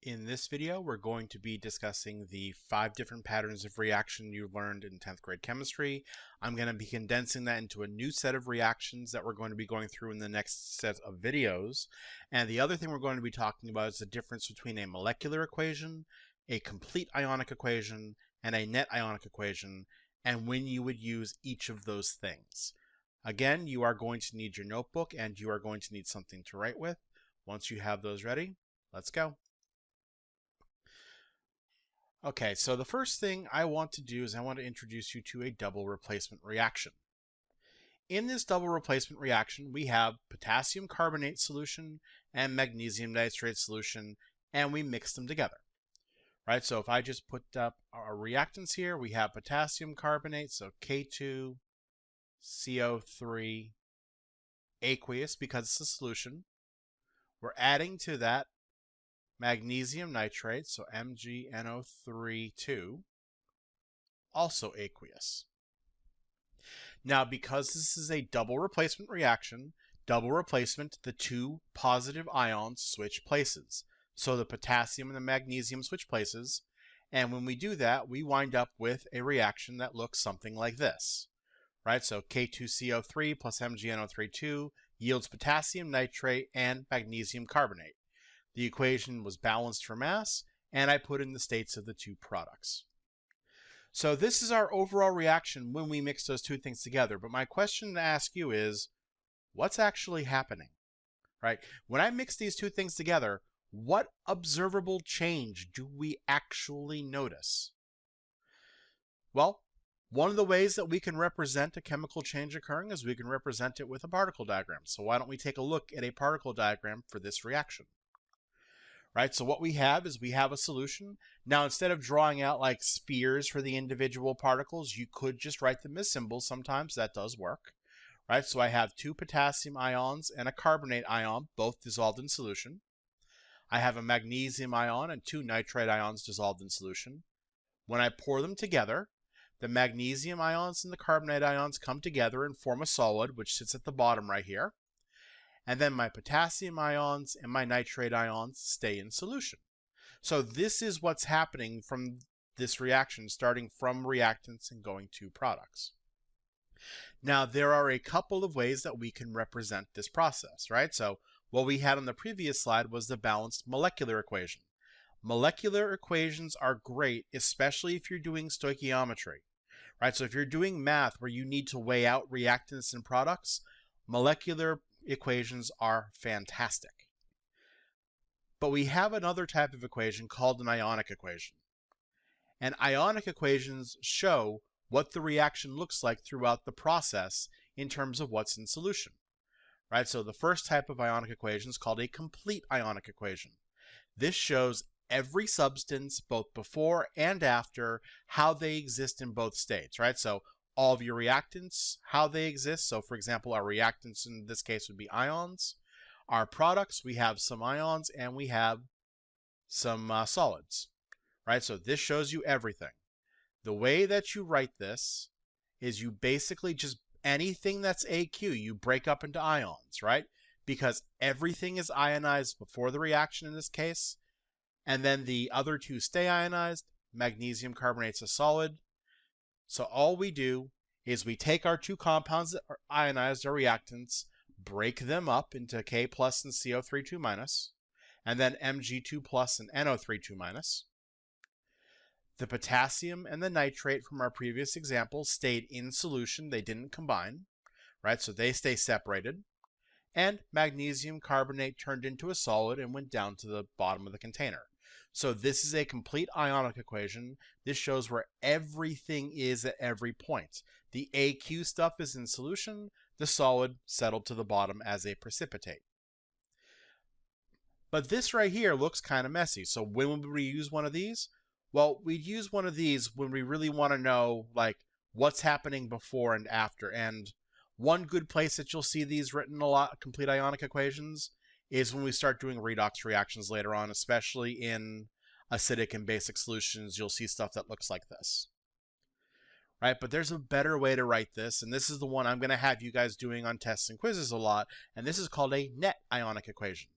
In this video, we're going to be discussing the 5 different patterns of reaction you learned in 10th grade chemistry. I'm going to be condensing that into a new set of reactions that we're going to be going through in the next set of videos. And the other thing we're going to be talking about is the difference between a molecular equation, a complete ionic equation, and a net ionic equation, and when you would use each of those things. Again, you are going to need your notebook and you are going to need something to write with. Once you have those ready, let's go. Okay, so the first thing I want to do is I want to introduce you to a double replacement reaction. In this double replacement reaction, we have potassium carbonate solution and magnesium nitrate solution, and we mix them together. Right, so if I just put up our reactants here, we have potassium carbonate, so K2CO3 aqueous because it's a solution. We're adding to that magnesium nitrate, so MgNO3 also aqueous. Now, because this is a double replacement reaction, the two positive ions switch places. So the potassium and the magnesium switch places, and when we do that, we wind up with a reaction that looks something like this. Right, so K2CO3 plus MgNO3 yields potassium nitrate and magnesium carbonate. The equation was balanced for mass, and I put in the states of the two products. So this is our overall reaction when we mix those two things together. But my question to ask you is, what's actually happening? Right? When I mix these two things together, what observable change do we actually notice? Well, one of the ways that we can represent a chemical change occurring is we can represent it with a particle diagram. So why don't we take a look at a particle diagram for this reaction? Right, so what we have is we have a solution. Now, instead of drawing out like spheres for the individual particles, you could just write them as symbols. Sometimes that does work. Right, so I have 2 potassium ions and a carbonate ion, both dissolved in solution. I have a magnesium ion and 2 nitrate ions dissolved in solution. When I pour them together, the magnesium ions and the carbonate ions come together and form a solid, which sits at the bottom right here. And then my potassium ions and my nitrate ions stay in solution. So this is what's happening from this reaction, starting from reactants and going to products. Now, there are a couple of ways that we can represent this process, right? So what we had on the previous slide was the balanced molecular equation. Molecular equations are great, especially if you're doing stoichiometry, right? So if you're doing math where you need to weigh out reactants and products, molecular equations are fantastic. But we have another type of equation called an ionic equation. And ionic equations show what the reaction looks like throughout the process in terms of what's in solution. Right? So the first type of ionic equation is called a complete ionic equation. This shows every substance, both before and after, how they exist in both states, right? So all of your reactants, how they exist. So for example, our reactants in this case would be ions. Our products, we have some ions and we have some solids, right? So this shows you everything. The way that you write this is you basically just anything that's AQ, you break up into ions, right? Because everything is ionized before the reaction in this case, and then the other two stay ionized. Magnesium carbonate's a solid. So all we do is we take our two compounds that are ionized, our reactants, break them up into K plus and CO3 minus, and then Mg2 plus and NO3 minus. The potassium and the nitrate from our previous example stayed in solution. They didn't combine, right? So they stay separated. And magnesium carbonate turned into a solid and went down to the bottom of the container. So this is a complete ionic equation. This shows where everything is at every point. The AQ stuff is in solution. The solid settled to the bottom as a precipitate. But this right here looks kind of messy. So when would we use one of these? Well, we'd use one of these when we really want to know like what's happening before and after. And one good place that you'll see these written a lot, complete ionic equations, is when we start doing redox reactions later on, especially in acidic and basic solutions. You'll see stuff that looks like this. Right? But there's a better way to write this, and this is the one I'm going to have you guys doing on tests and quizzes a lot, and this is called a net ionic equation.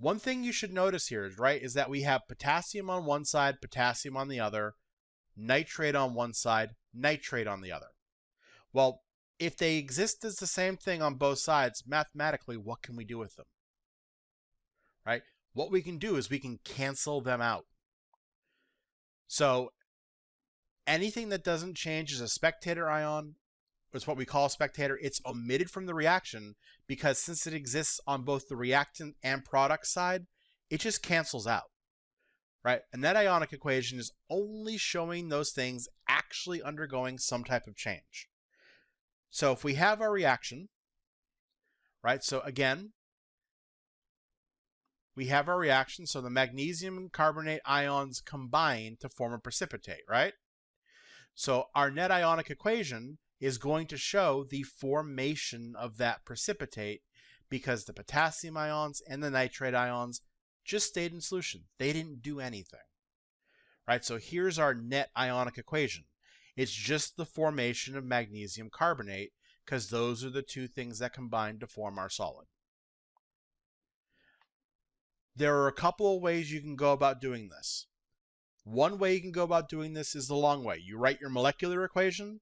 One thing you should notice here is, right, is that we have potassium on one side, potassium on the other, nitrate on one side, nitrate on the other. Well, if they exist as the same thing on both sides, mathematically, what can we do with them? Right? What we can do is we can cancel them out. So anything that doesn't change is a spectator ion. It's what we call a spectator. It's omitted from the reaction because since it exists on both the reactant and product side, it just cancels out. Right? And that ionic equation is only showing those things actually undergoing some type of change. So if we have our reaction, right? So again, we have our reaction. So the magnesium and carbonate ions combine to form a precipitate, right? So our net ionic equation is going to show the formation of that precipitate because the potassium ions and the nitrate ions just stayed in solution. They didn't do anything, right? So here's our net ionic equation. It's just the formation of magnesium carbonate because those are the two things that combine to form our solid. There are a couple of ways you can go about doing this. One way you can go about doing this is the long way. You write your molecular equation,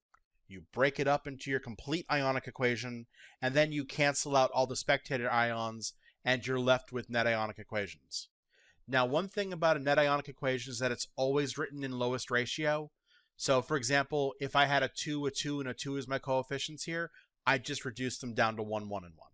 you break it up into your complete ionic equation, and then you cancel out all the spectator ions, and you're left with net ionic equations. Now, one thing about a net ionic equation is that it's always written in lowest ratio. So, for example, if I had a 2, and a 2 is my coefficients here, I'd just reduce them down to 1, 1, and 1.